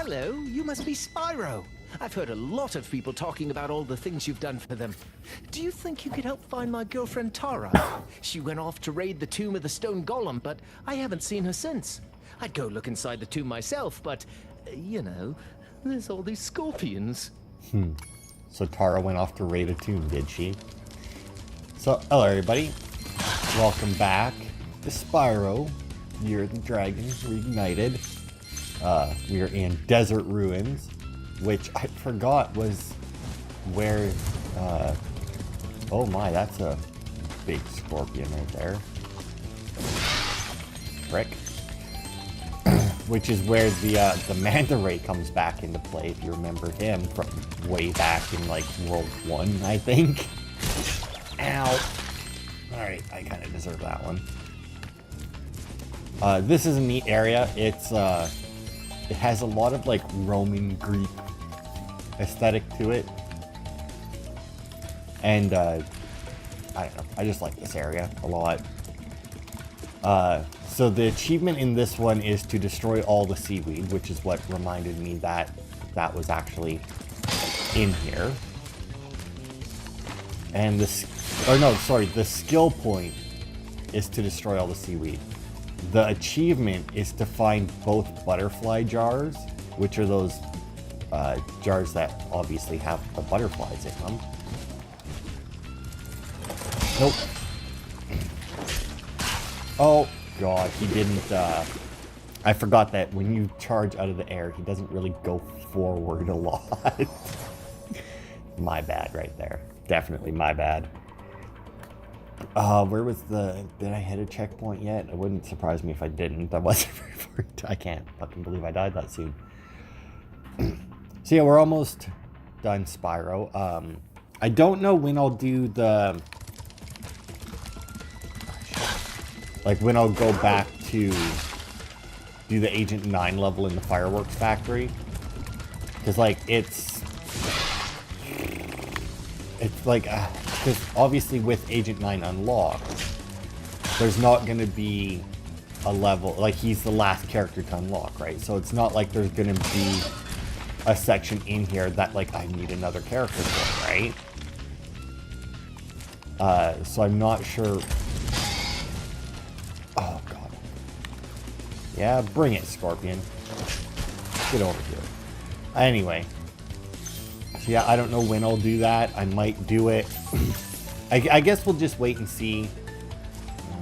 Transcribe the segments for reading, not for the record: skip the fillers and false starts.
Hello, you must be Spyro. I've heard a lot of people talking about all the things you've done for them. Do you think you could help find my girlfriend Tara? She went off to raid the tomb of the stone golem, but I haven't seen her since. I'd go look inside the tomb myself, but, you know, there's all these scorpions. So Tara went off to raid a tomb, did she? So, hello everybody. Welcome back to Spyro. Year of the Dragon Reignited. We are in Desert Ruins, which I forgot was where, oh my, that's a big scorpion right there. Frick. Which is where the manta ray comes back into play, if you remember him from way back in like World 1, I think. Ow. Alright, I kind of deserve that one. This is a neat area. It's, it has a lot of like Roman Greek aesthetic to it. And, I don't know, I just like this area a lot. So the achievement in this one is to destroy all the seaweed, which is what reminded me that that was actually in here. And the skill point is to destroy all the seaweed. The achievement is to find both butterfly jars, which are those jars that obviously have the butterflies in them. Nope. Oh god, he didn't, I forgot that when you charge out of the air, he doesn't really go forward a lot. My bad right there. Definitely my bad. Where was did I hit a checkpoint yet? It wouldn't surprise me if I didn't. I wasn't very far. I can't fucking believe I died that soon. So yeah, we're almost done Spyro. I don't know when I'll do the... Like when I'll go back to do the Agent 9 level in the fireworks factory. Because like it's like, because obviously with Agent 9 unlocked, there's not going to be a level, like he's the last character to unlock, right? So it's not like there's going to be a section in here that like I need another character for, right? So I'm not sure. Oh god. Yeah, bring it, Scorpion. Get over here. Anyway. So yeah, I don't know when I'll do that. I might do it. I guess we'll just wait and see.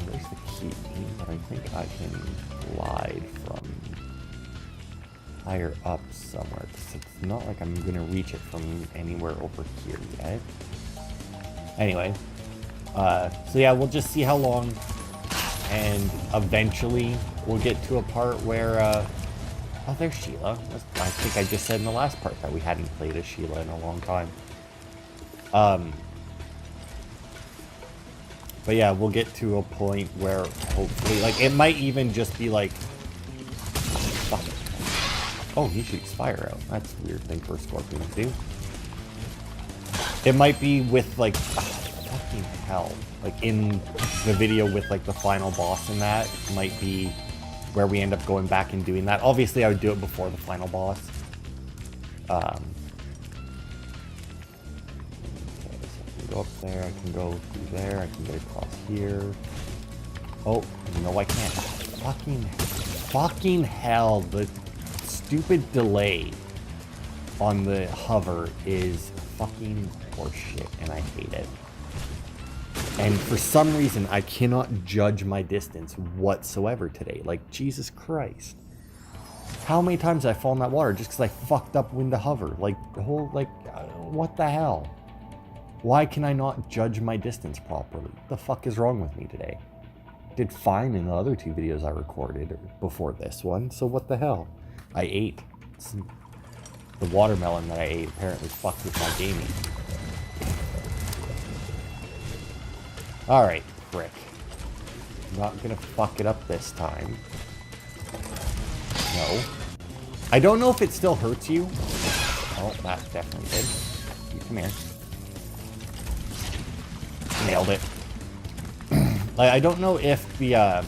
There's the key, but I think I can glide from higher up somewhere. It's not like I'm gonna reach it from anywhere over here yet. Anyway. So yeah, we'll just see how long. And eventually we'll get to a part where, oh, there's Sheila. I think I just said in the last part that we hadn't played as Sheila in a long time. But yeah, we'll get to a point where hopefully, like, it might even just be like, fuck it. Oh, he shoots Spyro. That's a weird thing for a Scorpion to do. It might be with, like, fucking hell. Like, in the video with, like, the final boss in that, might be where we end up going back and doing that. Obviously, I would do it before the final boss. Okay, so I can go up there, I can go through there, I can get across here. Oh, no I can't. Fucking hell, the stupid delay on the hover is fucking horseshit, and I hate it. And for some reason, I cannot judge my distance whatsoever today. Like, Jesus Christ. How many times have I fallen in that water just because I fucked up when to hover? Like, the whole, like, what the hell? Why can I not judge my distance properly? What the fuck is wrong with me today? Did fine in the other two videos I recorded before this one, so what the hell? I ate. The watermelon that I ate apparently fucked with my gaming. Alright, prick. I'm not gonna fuck it up this time. No. I don't know if it still hurts you. Oh, that definitely did. You come here. Nailed it. Like, I don't know if the,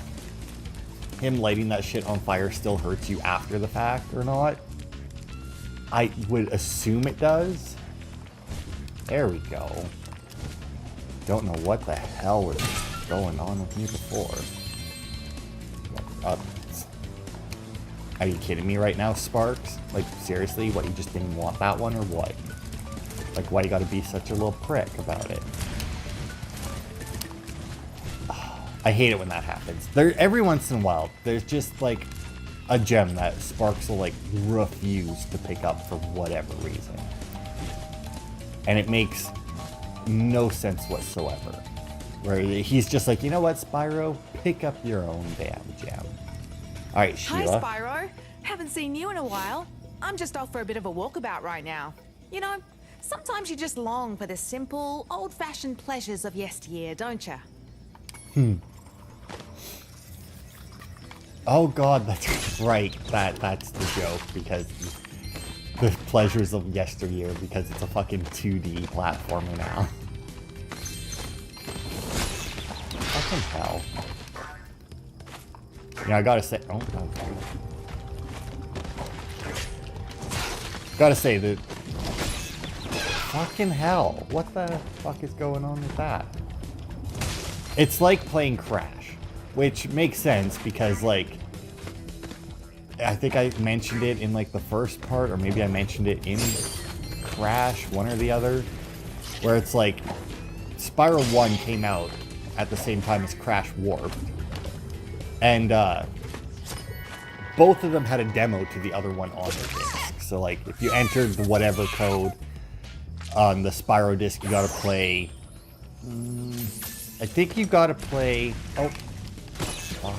him lighting that shit on fire still hurts you after the fact or not. I would assume it does. There we go. Don't know what the hell was going on with me before. Are you kidding me right now, Sparks? Like, seriously? What, you just didn't want that one or what? Like, why you gotta be such a little prick about it? I hate it when that happens. Every once in a while, there's just, like, a gem that Sparks will, like, refuse to pick up for whatever reason. And it makes no sense whatsoever. Where he's just like, you know what, Spyro? Pick up your own damn gem. Alright, Sheila. Hi, Spyro. Haven't seen you in a while. I'm just off for a bit of a walkabout right now. You know, sometimes you just long for the simple, old-fashioned pleasures of yesteryear, don't you? Oh god, that's right. That's the joke, because the pleasures of yesteryear, because it's a fucking 2D platformer now. Fucking hell. Yeah, I gotta say, oh, okay. Gotta say that. Fucking hell! What the fuck is going on with that? It's like playing Crash, which makes sense because, like, I think I mentioned it in, like, the first part, or maybe I mentioned it in Crash, one or the other, where it's like Spyro 1 came out at the same time as Crash Warped, and both of them had a demo to the other one on their disc. So, like, if you entered the whatever code on the Spyro disc, you gotta play. I think you gotta play. Oh, fuck.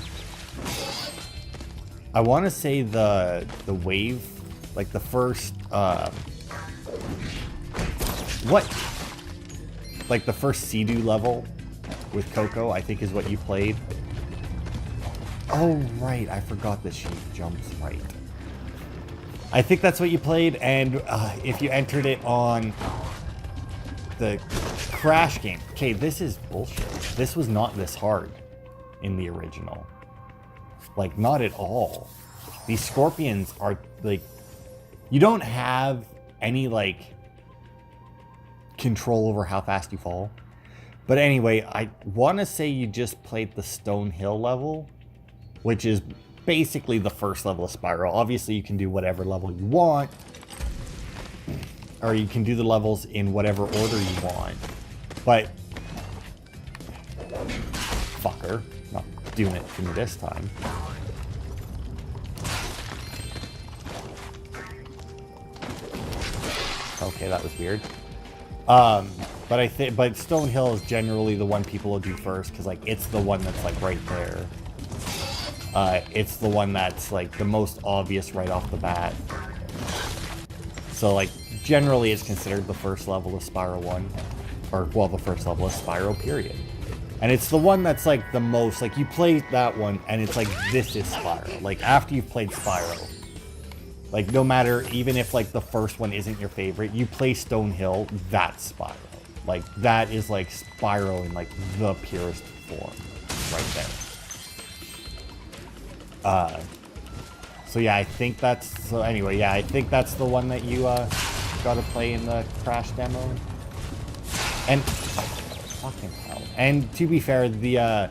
I want to say the wave, like the first like the first Sea-Doo level with Coco, I think is what you played. Oh right, I forgot that she jumps right. I think that's what you played, and if you entered it on the Crash game, okay, this is bullshit. This was not this hard in the original. Like, not at all. These scorpions are, like, you don't have any, like, control over how fast you fall. But anyway, I want to say you just played the Stone Hill level, which is basically the first level of Spyro. Obviously, you can do whatever level you want, or you can do the levels in whatever order you want. But, fucker, not doing it to me this time. Okay, that was weird. But I think, but Stone Hill is generally the one people will do first, because, like, it's the one that's, like, right there. It's the one that's, like, the most obvious right off the bat. So, like, generally it's considered the first level of Spyro 1. Or, well, the first level of Spyro, period. And it's the one that's, like, the most, like, you play that one, and it's like, this is Spyro. Like, after you've played Spyro, like, no matter, even if, like, the first one isn't your favorite, you play Stone Hill, that's Spyro. Like, that is, like, Spyro in, like, the purest form. Right there. So, yeah, I think that's, so anyway, yeah, I think that's the one that you, gotta play in the Crash demo. And, fucking hell. And, to be fair, the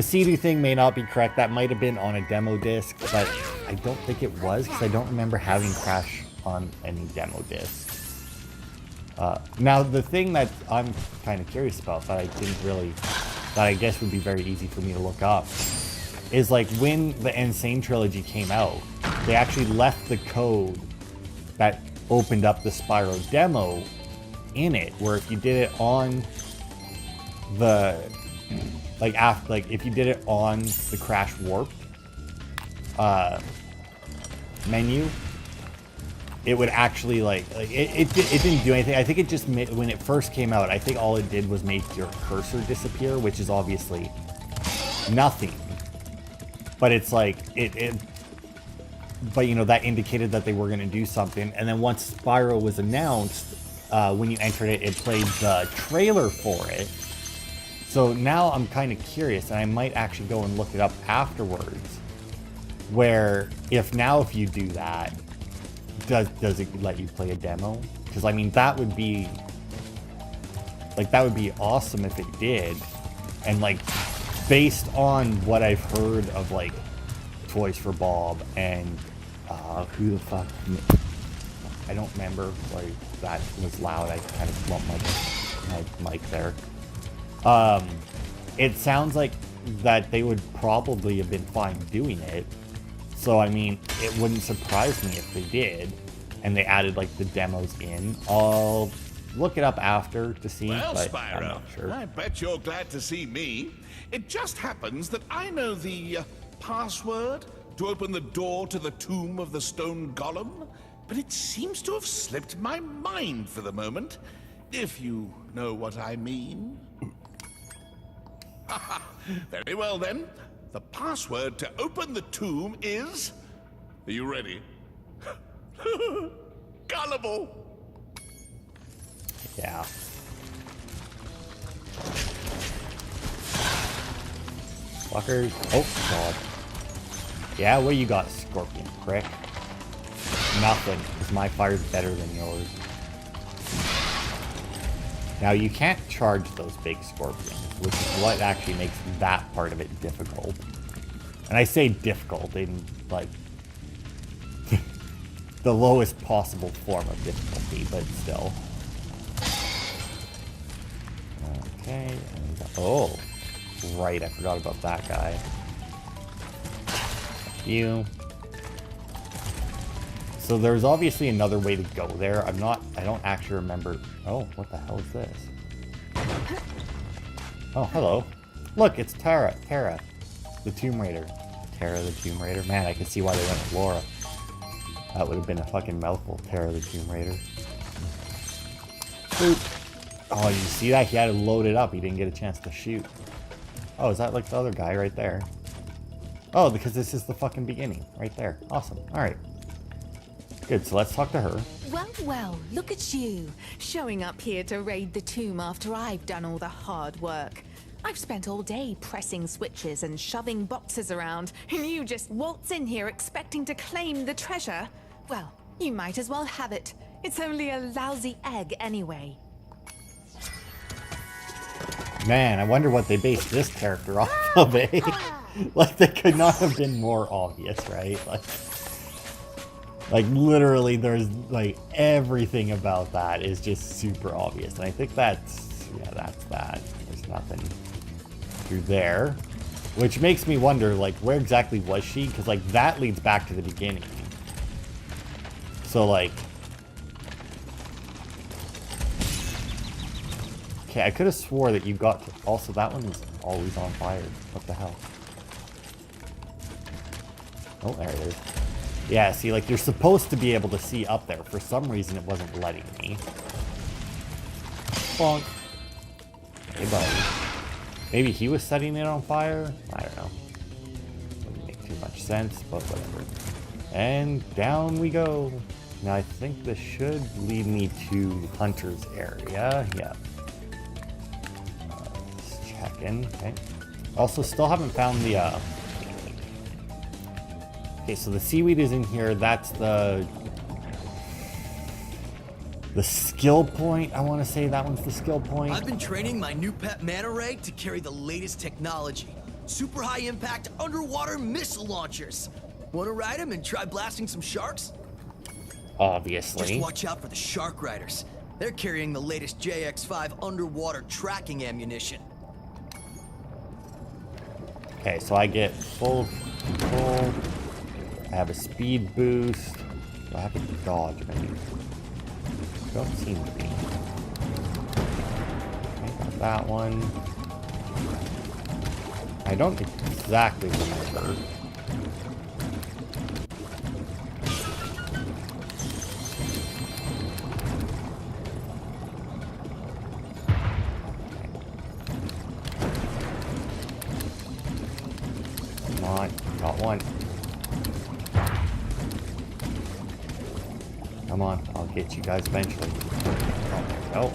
Sea-Doo thing may not be correct. That might have been on a demo disc, but I don't think it was, because I don't remember having Crash on any demo disc. Now, the thing that I'm kind of curious about, that I didn't really, that I guess would be very easy for me to look up, is, like, when the Insane Trilogy came out, they actually left the code that opened up the Spyro demo in it, where if you did it on the, like, after, like, if you did it on the Crash Warped menu, it would actually, like it didn't do anything. I think it just made, when it first came out, I think all it did was make your cursor disappear, which is obviously nothing. But it's like, but, you know, that indicated that they were going to do something. And then once Spyro was announced, when you entered it, it played the trailer for it. So now I'm kind of curious, and I might actually go and look it up afterwards, where if you do that, does it let you play a demo? Because I mean that would be awesome if it did. And like based on what I've heard of like Toys for Bob and who the fuck, I don't remember, like that was loud, I kind of bumped my mic there. It sounds like that they would probably have been fine doing it. So I mean, it wouldn't surprise me if they did, and they added like the demos in. I'll look it up after to see, Well, but Spyro, I'm not sure. I bet you're glad to see me. It just happens that I know the password to open the door to the tomb of the stone golem, but it seems to have slipped my mind for the moment, if you know what I mean. Very well then. The password to open the tomb is... Are you ready? Gullible! Yeah. Fuckers. Oh, God. Yeah, what you got, Scorpion prick? Nothing, because my fire's better than yours. Now, you can't charge those big scorpions, which is what actually makes that part of it difficult. And I say difficult in, like, the lowest possible form of difficulty, but still. Okay, and oh, right, I forgot about that guy. You. So there's obviously another way to go there. I don't actually remember. Oh, what the hell is this? Oh, hello. Look, it's Tara, the Tomb Raider. Tara the Tomb Raider. Man, I can see why they went with Laura. That would have been a fucking mouthful, Tara the Tomb Raider. Boop. Oh, you see that? He had to load it up. He didn't get a chance to shoot. Oh, is that like the other guy right there? Oh, because this is the fucking beginning. Right there. Awesome. Alright. Good, so let's talk to her. Well, well, look at you, showing up here to raid the tomb after I've done all the hard work. I've spent all day pressing switches and shoving boxes around, and you just waltz in here expecting to claim the treasure? Well, you might as well have it. It's only a lousy egg anyway. Man, I wonder what they based this character off of, eh? Like, they could not have been more obvious, right? Like literally, there's, like, everything about that is just super obvious. And I think that's, yeah, that's that. There's nothing through there. Which makes me wonder, like, where exactly was she? Because, like, that leads back to the beginning. So, like... Okay, I could have swore that you got to... Also, that one is always on fire. What the hell? Oh, there it is. Yeah, see, like, you're supposed to be able to see up there. For some reason, it wasn't letting me. Bonk. Hey, buddy. Maybe he was setting it on fire? I don't know. Wouldn't make too much sense, but whatever. And down we go. Now, I think this should lead me to Hunter's area. Yeah. Let's check in. Okay. Also, still haven't found the, Okay, so the seaweed is in here. That's the skill point. I want to say that one's the skill point. I've been training my new pet manta ray to carry the latest technology. Super high impact underwater missile launchers. Want to ride them and try blasting some sharks? Obviously. Just watch out for the shark riders. They're carrying the latest JX5 underwater tracking ammunition. Okay, so I get full control. I have a speed boost. Do I have a dodge maybe? Don't seem to be. Okay, got that one. I don't exactly remember. Come on, got one. Come on, I'll get you guys eventually. Oh.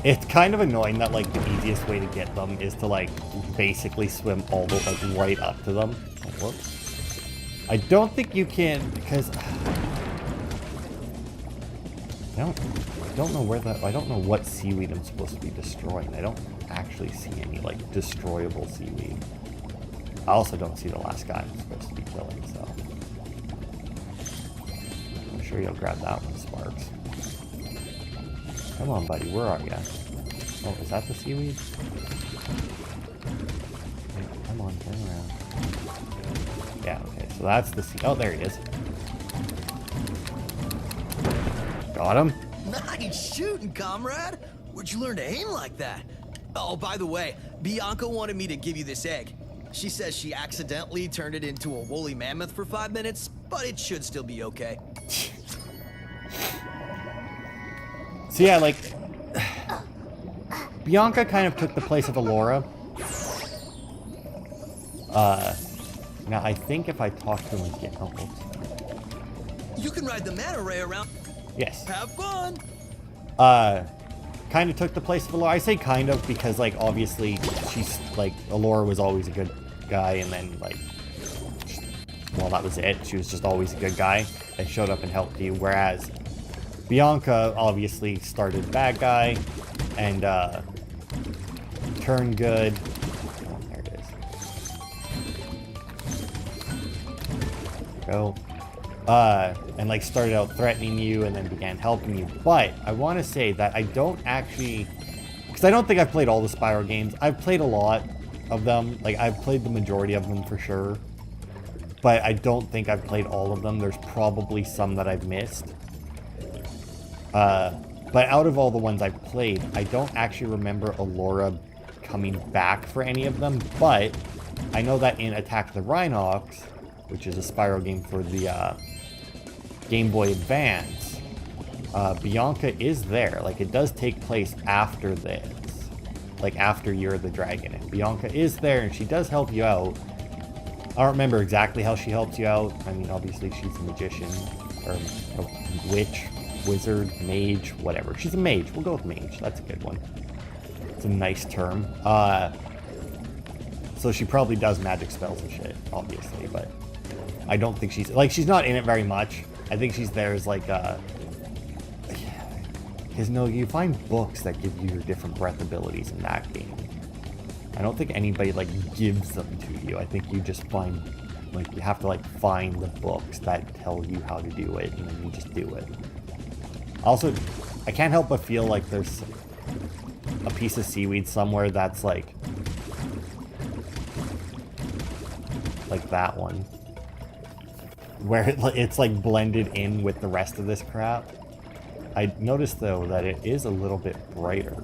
It's kind of annoying that, like, the easiest way to get them is to, like, basically swim all the, like, right up to them. Oh, whoops. I don't think you can, because I don't know where I don't know what seaweed I'm supposed to be destroying. I don't actually see any, like, destroyable seaweed. I also don't see the last guy I'm supposed to be killing, so. I'm sure you'll grab that one, Sparks. Come on, buddy, where are ya? Oh, is that the seaweed? Come on, turn around. Yeah, okay, so that's the seaweed. Oh, there he is. Got him. Nice shooting, comrade. Where'd you learn to aim like that? Oh, by the way, Bianca wanted me to give you this egg. She says she accidentally turned it into a woolly mammoth for 5 minutes, but it should still be okay. So yeah, like, Bianca kind of took the place of Allura. Now I think if I talk to him again, oh, oops. You can ride the manta ray around. Yes. Have fun. Kind of took the place of Allura. I say kind of because, like, obviously she's, like, Allura was always a good guy, and then, like, well, that was it. She was just always a good guy and showed up and helped you, whereas Bianca obviously started bad guy and turned good. Oh, there it is. Go. And like started out threatening you and then began helping you. But I want to say that I don't actually, because I don't think I've played all the Spyro games. I've played a lot of them. Like, I've played the majority of them for sure. But I don't think I've played all of them. There's probably some that I've missed. But out of all the ones I've played, I don't actually remember Allura coming back for any of them. But I know that in Attack the Rhinox, which is a Spyro game for the Game Boy Advance, Bianca is there. Like, it does take place after this. Like, after You're the Dragon. And Bianca is there, and she does help you out. I don't remember exactly how she helps you out. I mean, obviously she's a magician, or a witch, wizard, mage, whatever. She's a mage. We'll go with mage. That's a good one. It's a nice term. So she probably does magic spells and shit, obviously, but I don't think she's not in it very much. I think she's there as, like, because, no, you find books that give you your different breath abilities in that game. I don't think anybody, like, gives them to you. I think you just find, like, you have to, like, find the books that tell you how to do it, and then you just do it. Also, I can't help but feel like there's a piece of seaweed somewhere that's, like that one. Where it's, like, blended in with the rest of this crap. I noticed, though, that it is a little bit brighter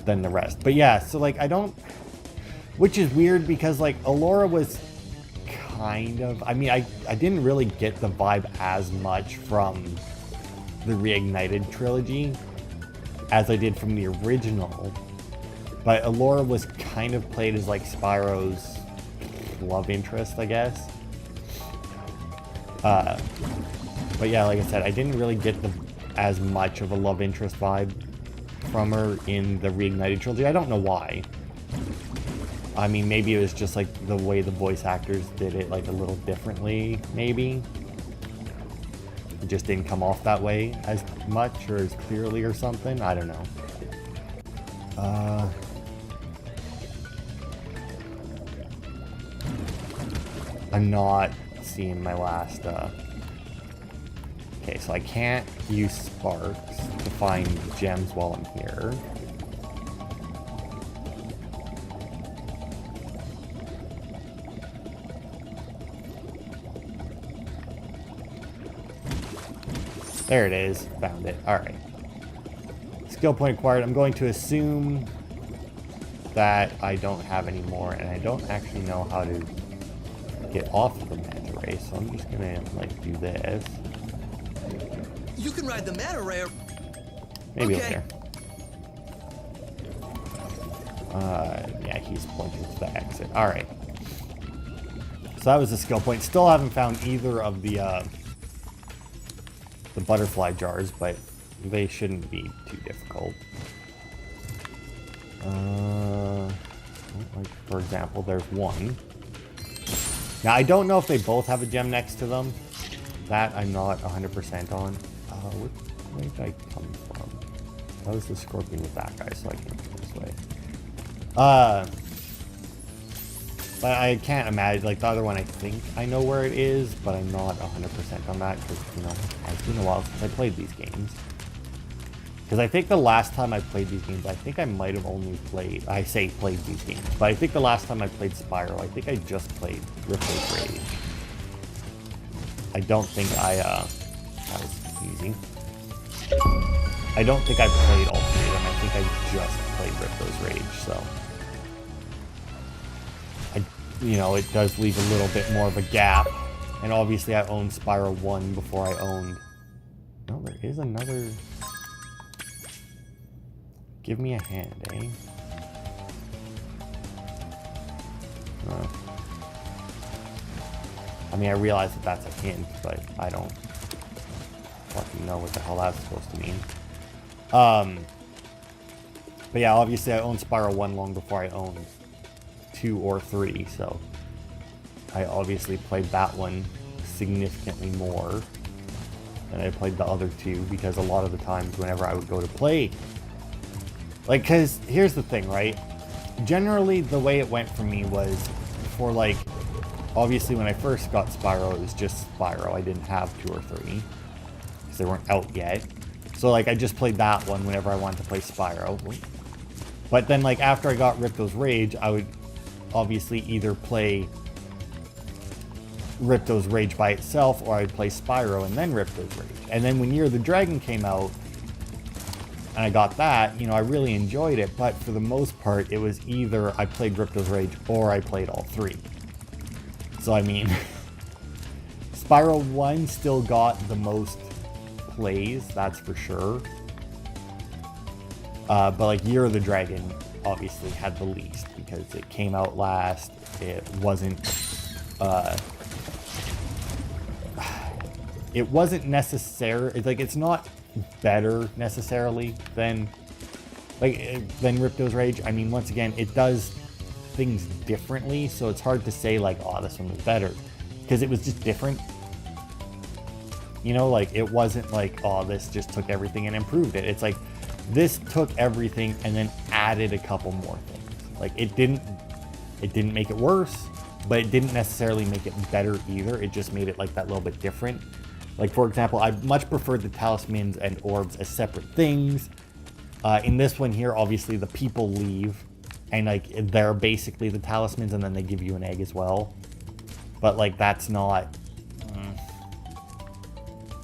than the rest. But yeah, so, like, I don't... Which is weird because, like, Allura was kind of... I mean, I didn't really get the vibe as much from the Reignited trilogy as I did from the original. But Allura was kind of played as, like, Spyro's love interest, I guess. But yeah, like I said, I didn't really get as much of a love interest vibe from her in the Reignited trilogy. I don't know why. I mean, maybe it was just, like, the way the voice actors did it, like, a little differently, maybe. It just didn't come off that way as much or as clearly or something. I don't know. I'm not seeing my last, Okay, so I can't use sparks to find gems while I'm here. There it is. Found it. Alright. Skill point acquired. I'm going to assume that I don't have any more, and I don't actually know how to get off of the manta ray, so I'm just gonna, like, do this. You can ride the manta ray. Maybe okay. Over there. Yeah, he's pointing to the exit. Alright. So that was a skill point. Still haven't found either of the butterfly jars, but they shouldn't be too difficult. Like, for example, there's one. Now, I don't know if they both have a gem next to them. That I'm not 100% on. Where did I come from? That was the scorpion with that guy, so I came this way. But I can't imagine, like, the other one I think I know where it is, but I'm not 100% on that, because, you know, it's been a while since I played these games. Because I think the last time I played these games, I think I might have only played, I say played these games, but I think the last time I played Spyro, I think I just played Ripley's Rage. I don't think that was easy. I don't think I played all three of them, I think I just played Ripley's Rage, so. You know, it does leave a little bit more of a gap. And obviously I owned Spyro 1 before I owned... No, there is another... Give me a hand, eh? I mean, I realize that that's a hint, but I don't fucking know what the hell that's supposed to mean. But yeah, obviously I owned Spyro 1 long before I owned 2 or 3, so I obviously played that one significantly more than I played the other two, because a lot of the times whenever I would go to play, like, because here's the thing, right? Generally, the way it went for me was, for, like, obviously when I first got Spyro, it was just Spyro. I didn't have 2 or 3, because they weren't out yet. So, like, I just played that one whenever I wanted to play Spyro. But then, like, after I got Ripto's Rage, I would obviously either play Ripto's Rage by itself, or I'd play Spyro and then Ripto's Rage. And then when Year of the Dragon came out, and I got that, you know, I really enjoyed it, but for the most part, it was either I played Ripto's Rage or I played all 3. So, I mean, Spyro 1 still got the most plays, that's for sure. But, like, Year of the Dragon obviously had the least, because it came out last, it wasn't necessary, like, it's not better necessarily than Ripto's Rage. I mean, once again, it does things differently, so it's hard to say, like, oh, this one was better, because it was just different. You know, like, it wasn't like, oh, this just took everything and improved it. It's like, this took everything and then added a couple more things. Like, it didn't make it worse, but it didn't necessarily make it better either. It just made it, like, that little bit different. Like, for example, I much preferred the talismans and orbs as separate things. In this one here, obviously, the people leave, and, like, they're basically the talismans, and then they give you an egg as well. But, like, that's not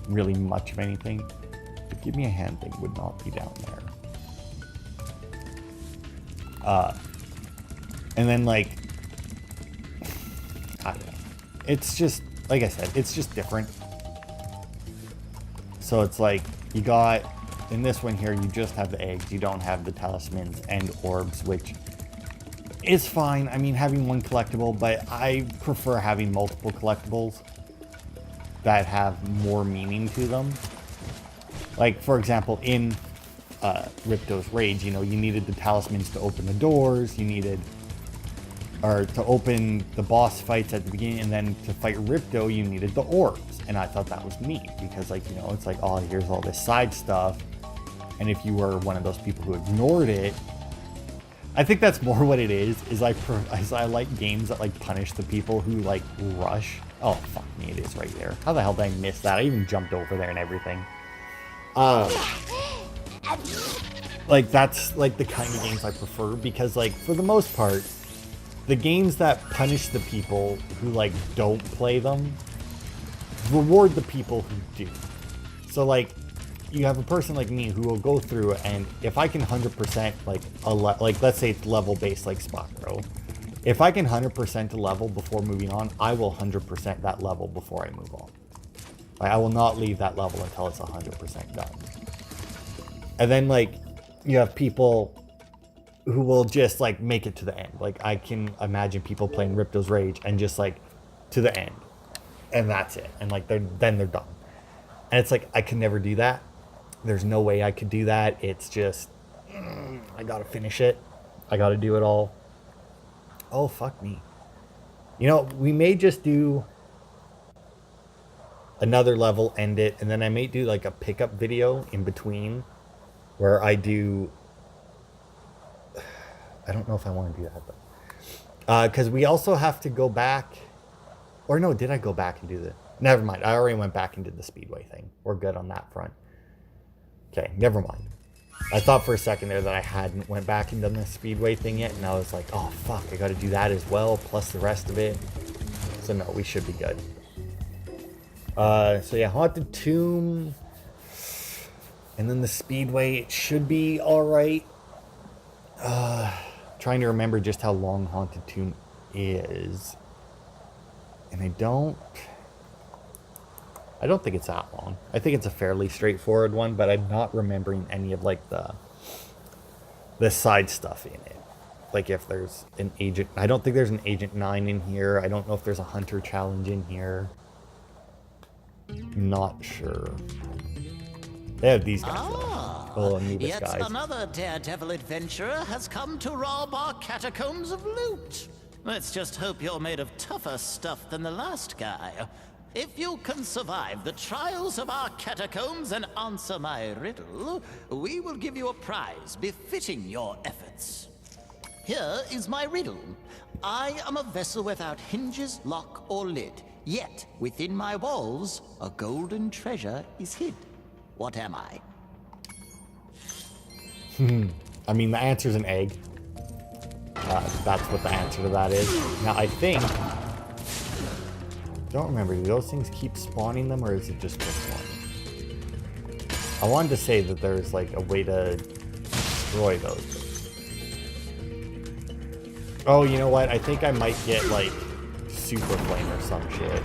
really much of anything. The give me a hand thing would not be down there. And then, like, I don't know. It's just, like I said, it's just different. So it's like, you got, in this one here, you just have the eggs. You don't have the talismans and orbs, which is fine. I mean, having one collectible, but I prefer having multiple collectibles that have more meaning to them. Like, for example, in Ripto's Rage, you know, you needed the talismans to open the doors, you needed, or to open the boss fights at the beginning, and then to fight Ripto, you needed the orbs. And I thought that was neat, because, like, you know, it's like, oh, here's all this side stuff. And if you were one of those people who ignored it, I think that's more what it is I like games that, like, punish the people who, like, rush. Oh, fuck me, it is right there. How the hell did I miss that? I even jumped over there and everything. Like, that's, like, the kind of games I prefer, because, like, for the most part, the games that punish the people who, like, don't play them reward the people who do. So, like, you have a person like me who will go through, and if I can 100% like let's say it's level based like Spyro, if I can 100% a level before moving on, I will 100% that level before I move on. Like, I will not leave that level until it's 100% done. And then, like, you have people who will just, like, make it to the end. Like, I can imagine people playing Ripto's Rage and just, like, to the end, and that's it, and, like, then they're done. And it's like, I could never do that. There's no way I could do that. It's just, I gotta finish it. I gotta do it all. Oh, fuck me. You know, we may just do another level, end it, and then I may do like a pickup video in between where I do... I don't know if I want to do that, though. Because we also have to go back... Or no, did I go back and do the... Never mind. I already went back and did the Speedway thing. We're good on that front. Okay, never mind. I thought for a second there that I hadn't went back and done the Speedway thing yet, and I was like, oh, fuck, I got to do that as well, plus the rest of it. So no, we should be good. So yeah, Haunted Tomb... And then the Speedway, it should be alright. Trying to remember just how long Haunted Tomb is. And I don't think it's that long. I think it's a fairly straightforward one, but I'm not remembering any of like the side stuff in it. Like if there's an agent, I don't think there's an Agent 9 in here. I don't know if there's a Hunter challenge in here. Not sure. They have these guys. Oh, Anubis Yet guys. another daredevil adventurer has come to rob our catacombs of loot. Let's just hope you're made of tougher stuff than the last guy. If you can survive the trials of our catacombs and answer my riddle, we will give you a prize befitting your efforts. Here is my riddle. I am a vessel without hinges, lock, or lid. Yet, within my walls, a golden treasure is hid. What am I? I mean, the answer's an egg. That's what the answer to that is. Now, I think... Don't remember, do those things keep spawning them, or is it just this one? I wanted to say that there's, like, a way to destroy those. Oh, you know what? I think I might get, like, Super Flame or some shit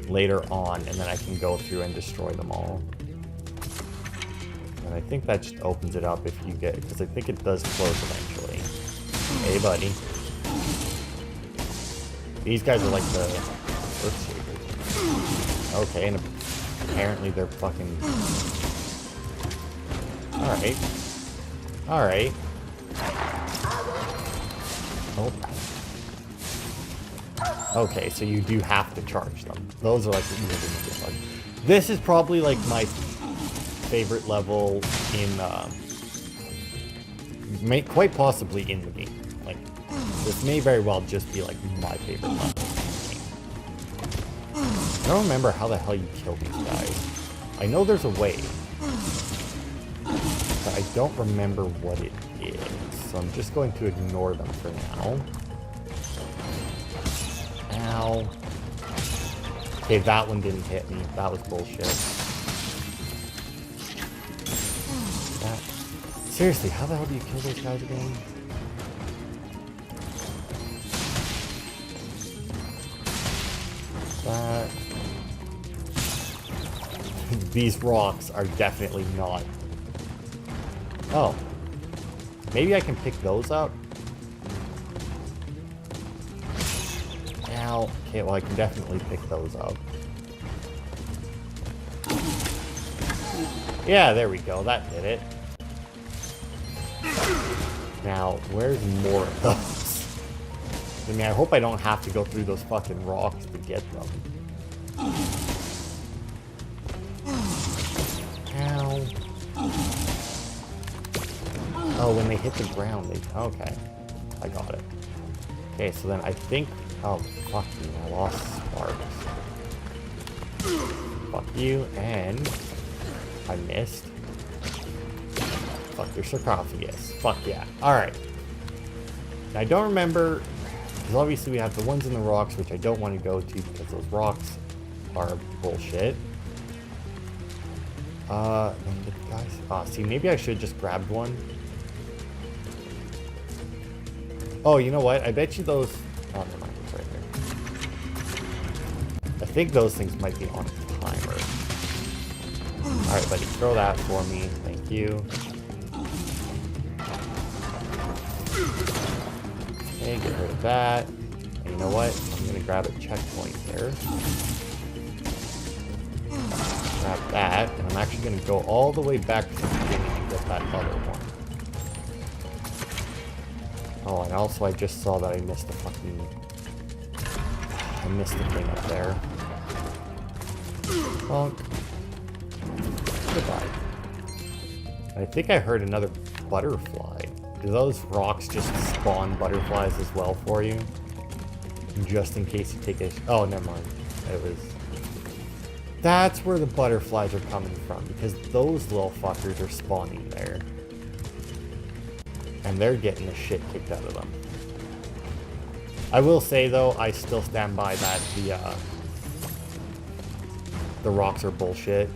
later on, and then I can go through and destroy them all. And I think that just opens it up if you get... Because I think it does close eventually. Hey, buddy. These guys are like the Earth Shakers. Okay, and apparently they're fucking... Alright. Alright. Oh. Okay, so you do have to charge them. Those are like... This is probably like my favorite level in... quite possibly in the game. Like, this may very well just be like my favorite level in the game. I don't remember how the hell you kill these guys. I know there's a way, but I don't remember what it is. So I'm just going to ignore them for now. Ow. Okay, that one didn't hit me. That was bullshit. Seriously, how the hell do you kill those guys again? These rocks are definitely not... Oh. Maybe I can pick those up? Ow. Okay, well I can definitely pick those up. Yeah, there we go. That did it. Now, where's more of those? I mean, I hope I don't have to go through those fucking rocks to get them. Ow. Oh, when they hit the ground, they... Okay. I got it. Okay, so then I think... Oh, fuck me. I lost sparks. Fuck you, and... I missed. Fuck your sarcophagus. Fuck yeah. Alright. I don't remember, because obviously we have the ones in the rocks, which I don't want to go to because those rocks are bullshit. Then the guys... see, maybe I should just grabbed one. Oh, you know what? I bet you those... Oh, never mind. It's right there. I think those things might be on a timer. Alright, buddy. Throw that for me. Thank you. Okay, get rid of that. And you know what? I'm gonna grab a checkpoint there. Grab that, and I'm actually gonna go all the way back to the beginning and get that other one. Oh, and also I just saw that I missed the fucking missed the thing up there. Bonk. Goodbye. I think I heard another butterfly. Do those rocks just spawn butterflies as well for you? Just in case you take a... Oh, never mind. It was... That's where the butterflies are coming from, because those little fuckers are spawning there. And they're getting the shit kicked out of them. I will say, though, I still stand by that the rocks are bullshit.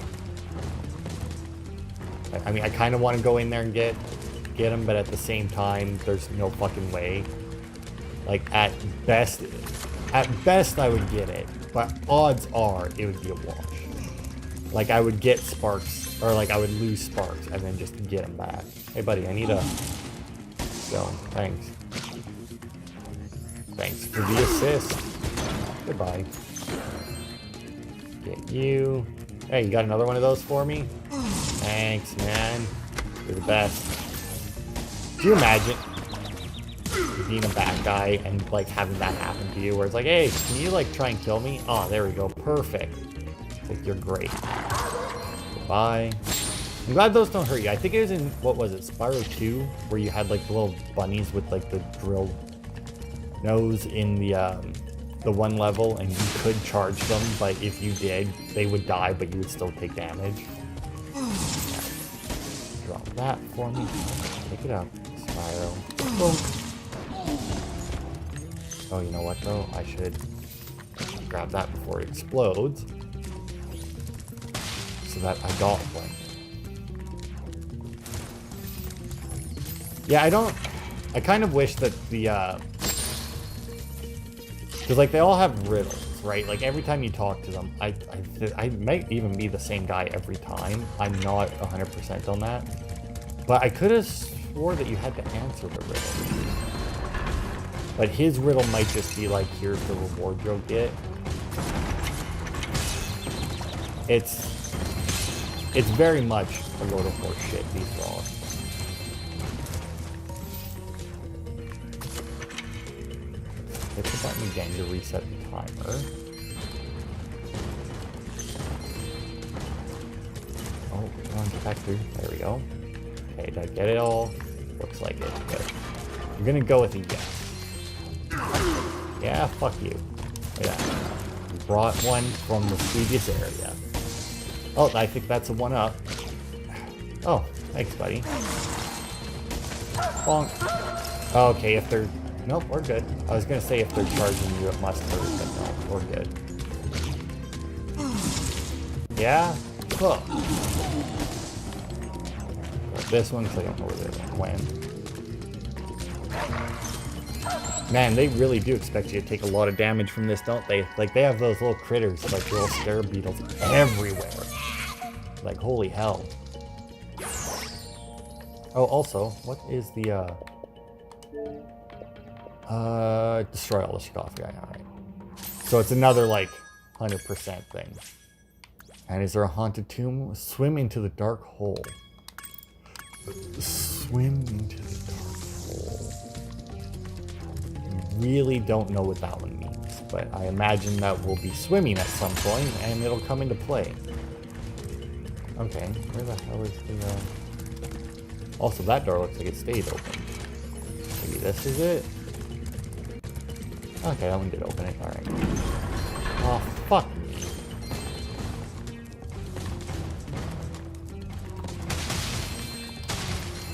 I mean, I kind of want to go in there and get them, but at the same time, there's no fucking way. Like, at best I would get it, but odds are it would be a wash. Like, I would get sparks, or like I would lose sparks and then just get them back. Hey, buddy, I need a stone. Thanks. Thanks for the assist. Goodbye. Get you. Hey, you got another one of those for me? Thanks, man. You're the best. Do you imagine being a bad guy and like having that happen to you where it's like, hey, can you like try and kill me? Oh, there we go. Perfect. Like, you're great. Goodbye. I'm glad those don't hurt you. I think it was in, what was it, Spyro 2, where you had like the little bunnies with like the drill nose in the one level, and you could charge them, but if you did, they would die, but you would still take damage. Drop that for me. Pick it up, Spyro. Boom. Oh, you know what though? I should grab that before it explodes, so that I got one. Yeah, I kind of wish that the, because, like, they all have riddles, right? Like, every time you talk to them, I might even be the same guy every time. I'm not 100% on that. But I could have swore that you had to answer the riddle. But his riddle might just be like, here's the reward you'll get. It's very much a load of horse shit, these rocks. Hit the button again to reset the timer. Oh, come on, get back through. There we go. Okay, did I get it all? Looks like it. Good. I'm gonna go with a yes. Yeah, fuck you. Yeah. We brought one from the previous area. Oh, I think that's a 1-up. Oh, thanks, buddy. Bonk. Okay, if they're... Nope, we're good. I was gonna say if they're charging you, it must hurt, but no, we're good. Yeah? Cool. This one, because I don't know where they went. Man, they really do expect you to take a lot of damage from this, don't they? Like, they have those little critters, like little scarab beetles everywhere. Like, holy hell. Oh, also, what is the, destroy all the sarcophagi. Alright. So it's another, like, 100% thing. And is there a haunted tomb? Swim into the dark hole. Swim into the dark hole. Really don't know what that one means, but I imagine that we'll be swimming at some point, and it'll come into play. Okay, where the hell is the, Also, that door looks like it stayed open. Maybe this is it? Okay, that one did open it. Alright. Oh, fuck me.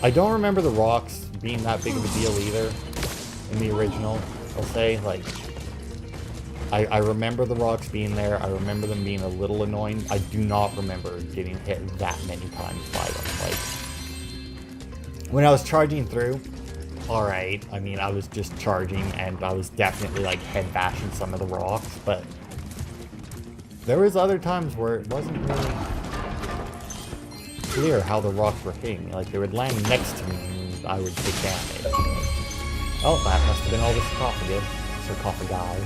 I don't remember the rocks being that big of a deal either in the original, I'll say. Like, I remember the rocks being there. I remember them being a little annoying. I do not remember getting hit that many times by them. Like, when I was charging through, alright, I mean, I was just charging and I was definitely like head bashing some of the rocks, but there was other times where it wasn't really clear how the rocks were hitting me. Like, they would land next to me and I would take damage. Oh, that must have been all the sarcophagi.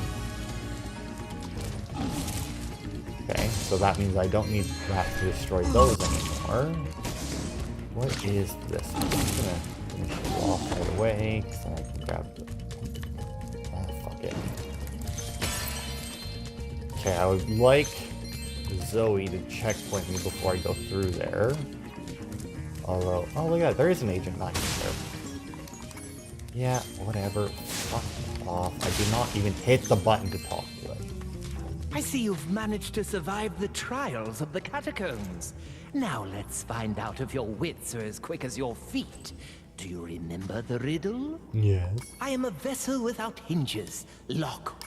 Okay, so that means I don't need that to destroy those anymore. What is this? I'm just gonna finish it off right away, because then I can grab the... Ah, fuck it. Okay, I would like Zoe to checkpoint me before I go through there. Although, oh look at that, there is an Agent 9 there. Yeah, whatever. Fuck off. I did not even hit the button to talk to it. I see you've managed to survive the trials of the catacombs. Now let's find out if your wits are as quick as your feet. Do you remember the riddle? Yes. I am a vessel without hinges. Lock.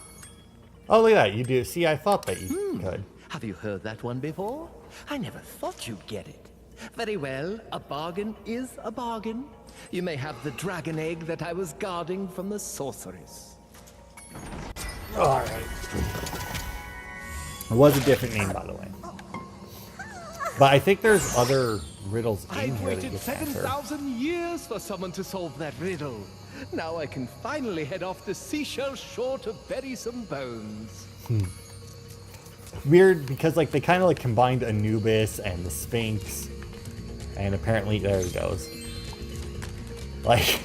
Oh, look at that. You do. See, I thought that you could. Have you heard that one before? I never thought you'd get it. Very well, a bargain is a bargain. You may have the dragon egg that I was guarding from the sorceress. Alright. It was a different name, by the way. But I think there's other riddles in I've here that waited you can answer. 7,000 years for someone to solve that riddle. Now I can finally head off to Seashell Shore to bury some bones. Weird, because like they kind of like combined Anubis and the Sphinx. And apparently, there he goes. Like,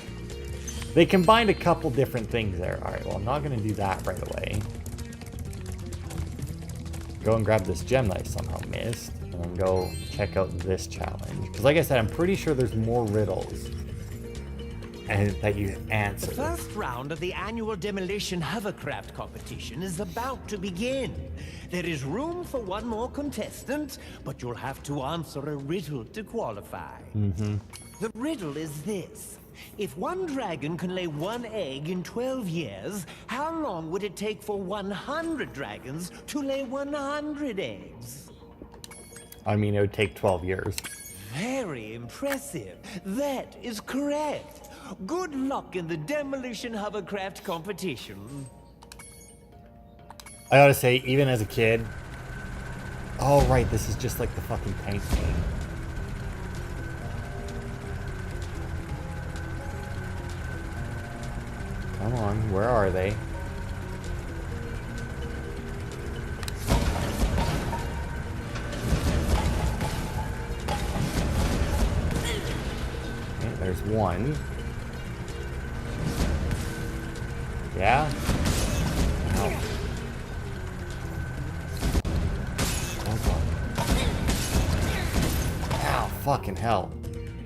they combined a couple different things there. Alright, well, I'm not going to do that right away. Go and grab this gem that I somehow missed. And then go check out this challenge. Because like I said, I'm pretty sure there's more riddles. And that you answer. The first round of the annual demolition hovercraft competition is about to begin. There is room for one more contestant, but you'll have to answer a riddle to qualify. The riddle is this. If one dragon can lay one egg in 12 years, how long would it take for 100 dragons to lay 100 eggs? I mean, it would take 12 years. Very impressive. That is correct. Good luck in the demolition hovercraft competition. I gotta say, even as a kid... Oh, right, this is just like the fucking tank game. Come on, where are they? Okay, there's one. Yeah? Ow. Ow, fucking hell.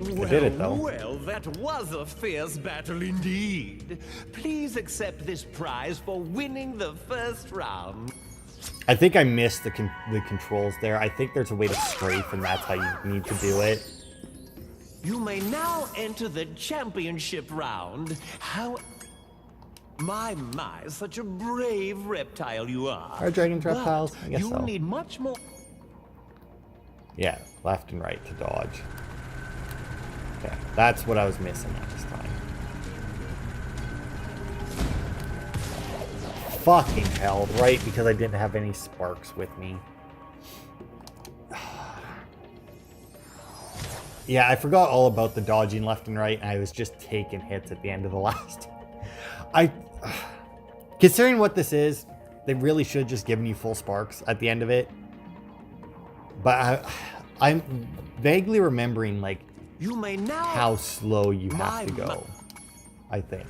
I did it, though. Well, that was a fierce battle indeed. Please accept this prize for winning the first round. I think I missed the controls there. I think there's a way to strafe, and that's how you need to do it. You may now enter the championship round. How... My, such a brave reptile you are. Are dragons But reptiles? I guess you so. need much more... Yeah, left and right to dodge. Okay, that's what I was missing last time. Fucking hell, right? Because I didn't have any sparks with me. Yeah, I forgot all about the dodging left and right, and I was just taking hits at the end of the last. Considering what this is, they really should have just given you full sparks at the end of it. But I'm vaguely remembering, like, You may now... how slow you have to go, I think.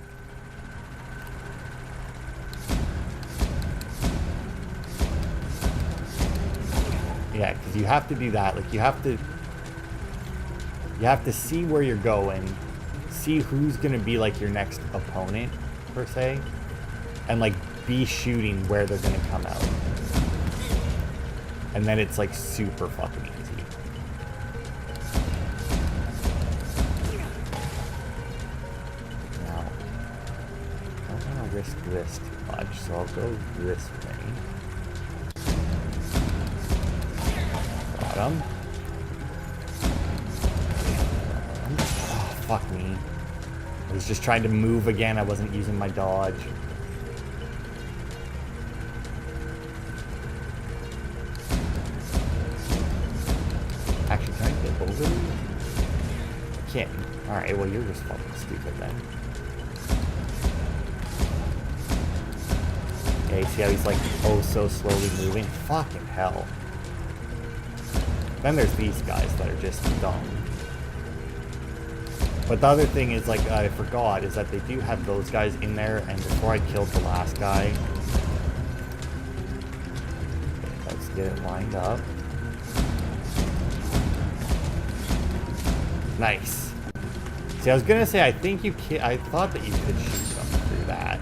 Yeah, because you have to do that. Like, you have to see where you're going, see who's going to be, like, your next opponent, per se, and, like, be shooting where they're going to come out. And then it's, like, super fucking easy. Now, I don't want to risk this too much, so I'll go this way. Got him. Oh, fuck me. I was just trying to move again. I wasn't using my dodge. Actually, can I get over? I can't. Alright, well, you're just fucking stupid then. Yeah, you see how he's like, oh, so slowly moving? Fucking hell. Then there's these guys that are just dumb. But the other thing is, like, I forgot, is that they do have those guys in there, and before I killed the last guy, get it lined up. Nice. See, I was gonna say, I think you can. I thought that you could shoot them through that,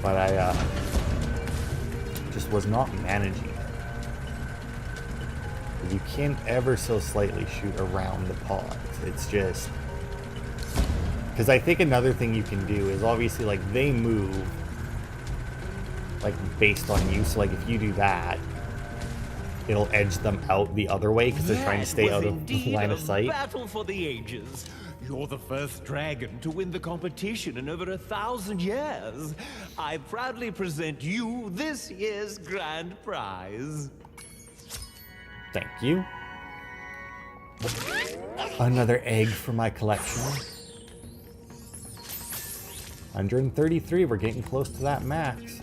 but I just was not managing it. You can ever so slightly shoot around the pods. It's just because I think another thing you can do is obviously like they move like based on you. So like if you do that, it'll edge them out the other way because they're trying to stay out of line of sight. Battle for the ages. You're the first dragon to win the competition in over 1,000 years. I proudly present you this year's grand prize. Thank you. Another egg for my collection. 133, we're getting close to that max.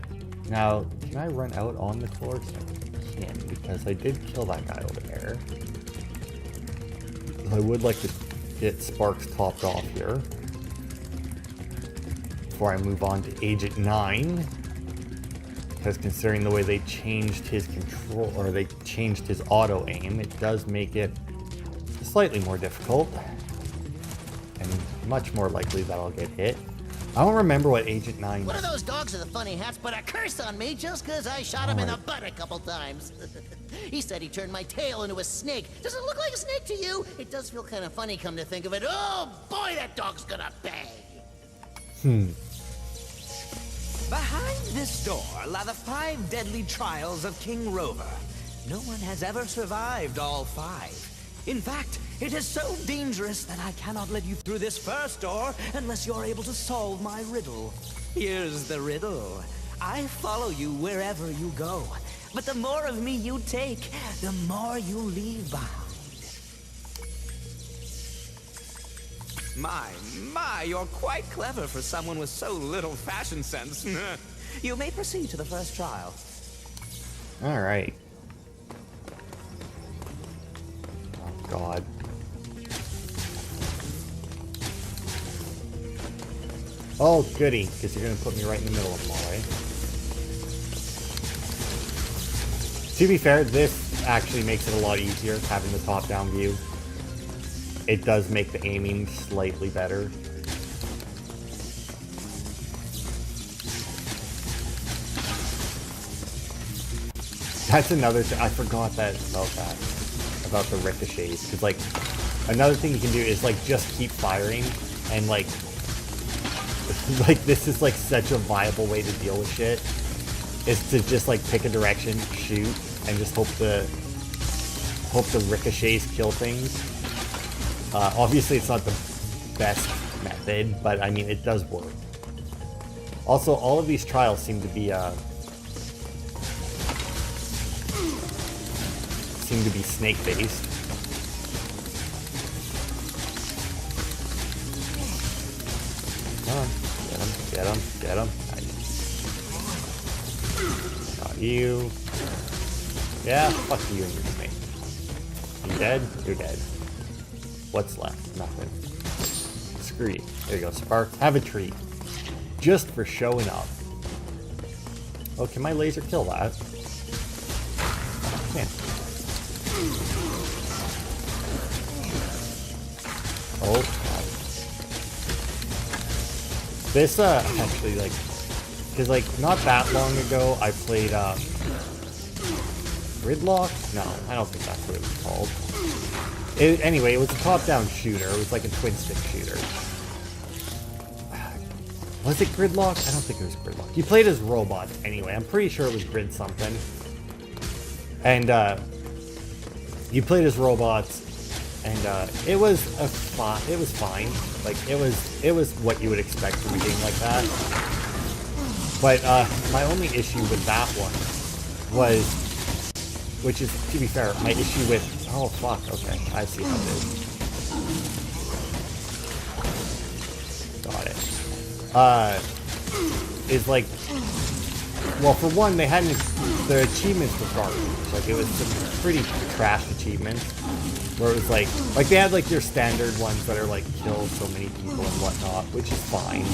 Now, can I run out on the course? I can, because I did kill that guy over there. I would like to get Sparks topped off here before I move on to Agent 9. Because considering the way they changed his control, or they changed his auto aim, it does make it slightly more difficult. And much more likely that I'll get hit. I don't remember what Agent 9 One of those dogs with the funny hats put a curse on me just because I shot him in the butt a couple times. He said he turned my tail into a snake. Does it look like a snake to you? It does feel kind of funny, come to think of it. Oh boy, that dog's gonna bang. Behind this door lie the 5 deadly trials of King Rover. No one has ever survived all 5. In fact, it is so dangerous that I cannot let you through this first door unless you're able to solve my riddle. Here's the riddle. I follow you wherever you go, but the more of me you take, the more you leave behind. My, you're quite clever for someone with so little fashion sense. You may proceed to the first trial. Alright. Oh, God. Oh, goody, because you're going to put me right in the middle of them all, right? To be fair, this actually makes it a lot easier, having the top-down view. It does make the aiming slightly better. That's another thing. I forgot about the ricochets. Because, like, another thing you can do is, like, just keep firing. And, like, this is, like, such a viable way to deal with shit. Is to just, like, pick a direction, shoot, and just hope the ricochets kill things. Obviously, it's not the best method, but I mean, it does work. Also, all of these trials seem to be snake-based. Come on, get him. Nice. Not you. Yeah, fuck you and your snake. You dead? You're dead. What's left? Nothing. Screw you. There you go, Spark. Have a treat. Just for showing up. Oh, can my laser kill that? Can. Oh, God. This, actually, like... Because, like, not that long ago, I played, Gridlock? No, I don't think that's what it was called. Anyway, it was a top-down shooter. It was like a twin-stick shooter. Was it Gridlock? I don't think it was Gridlock. You played as robots anyway. I'm pretty sure it was Grid something. And, you played as robots, and, it was fine. Like, it was what you would expect from a game like that. But, my only issue with that one was, which is, to be fair, my issue with... Oh, fuck, okay. I see how it is. Got it. Is like... Well, for one, they hadn't... The achievements were garbage. Like, it was some pretty trash achievements. Where it was like... Like, they had, like, your standard ones that are, like, kill so many people and whatnot, which is fine.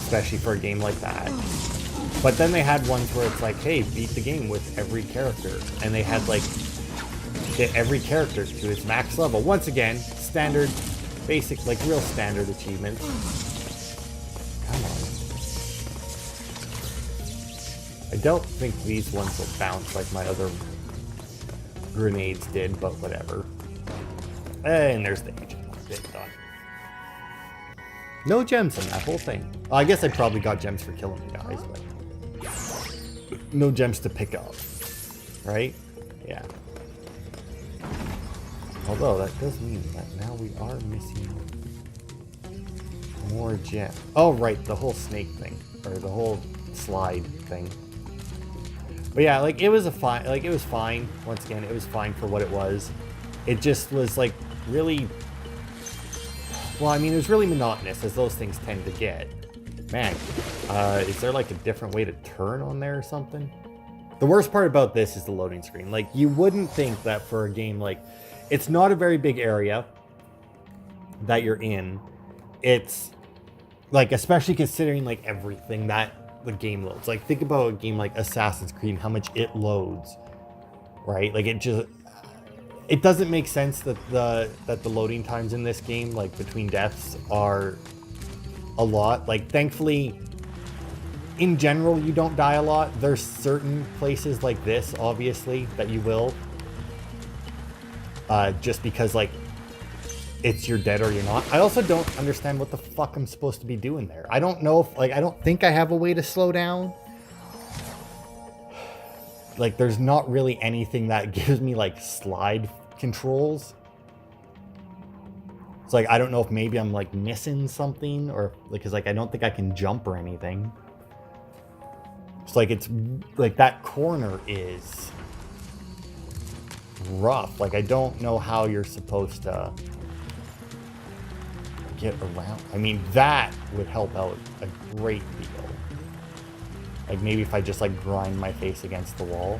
Especially for a game like that. But then they had ones where it's like, hey, beat the game with every character. And they had like, get every character to its max level. Once again, standard, basic, like real standard achievements. Come on. I don't think these ones will bounce like my other grenades did, but whatever. And there's the agent. Bit done. No gems in that whole thing. Well, I guess I probably got gems for killing the guys, but no gems to pick up. Right? Yeah. Although that does mean that now we are missing more gems. Oh, right, the whole snake thing, or the whole slide thing. But yeah, like it was fine. Like it was fine. Once again, it was fine for what it was. It just was like really. Well, I mean, it was really monotonous, as those things tend to get. Man, is there like a different way to turn on there or something? The worst part about this is the loading screen. Like, you wouldn't think that for a game like, it's not a very big area that you're in. It's like, especially considering like everything that the game loads. Like, think about a game like Assassin's Creed, how much it loads, right? Like, it doesn't make sense that the loading times in this game, like between deaths, are a lot. Like, thankfully, in general, you don't die a lot. There's certain places like this, obviously, that you will. Just because, like, it's you're dead or you're not. I also don't understand what the fuck I'm supposed to be doing there. I don't know if, like, I don't think I have a way to slow down. Like, there's not really anything that gives me, like, slide controls. It's like, I don't know if maybe I'm, like, missing something, or, because, like, I don't think I can jump or anything. It's like, it's, like, that corner is rough. Like, I don't know how you're supposed to get around. I mean, that would help out a great deal. Like, maybe if I just, like, grind my face against the wall.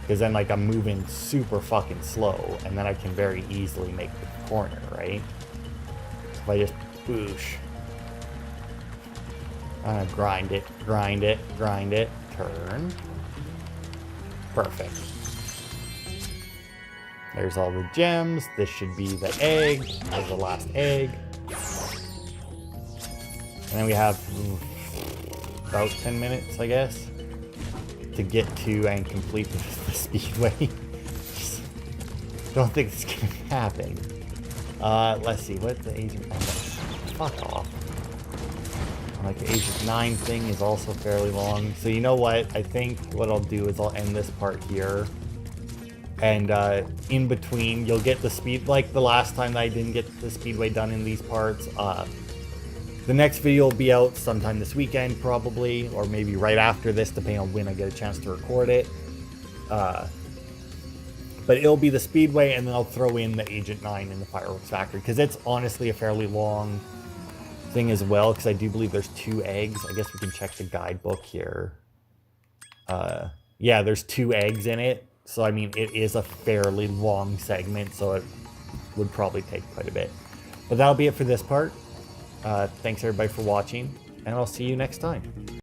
Because then, like, I'm moving super fucking slow, and then I can very easily make the corner, right? So if I just boosh. Grind it, grind it, grind it, turn. Perfect. There's all the gems. This should be the egg. There's the last egg. And then we have about 10 minutes, I guess, to get to and complete the speedway. Just don't think it's gonna happen. Let's see, what's the Agent 9? Fuck off. Like, the Agent 9 thing is also fairly long. So you know what? I think what I'll do is I'll end this part here. And in between, you'll get the speed, like the last time that I didn't get the speedway done in these parts. The next video will be out sometime this weekend, probably, or maybe right after this, depending on when I get a chance to record it. But it'll be the speedway, and then I'll throw in the Agent 9 in the fireworks factory, because it's honestly a fairly long thing as well, because I do believe there's 2 eggs. I guess we can check the guidebook here. Yeah, there's 2 eggs in it. So, I mean, it is a fairly long segment, so it would probably take quite a bit. But that'll be it for this part. Thanks, everybody, for watching, and I'll see you next time.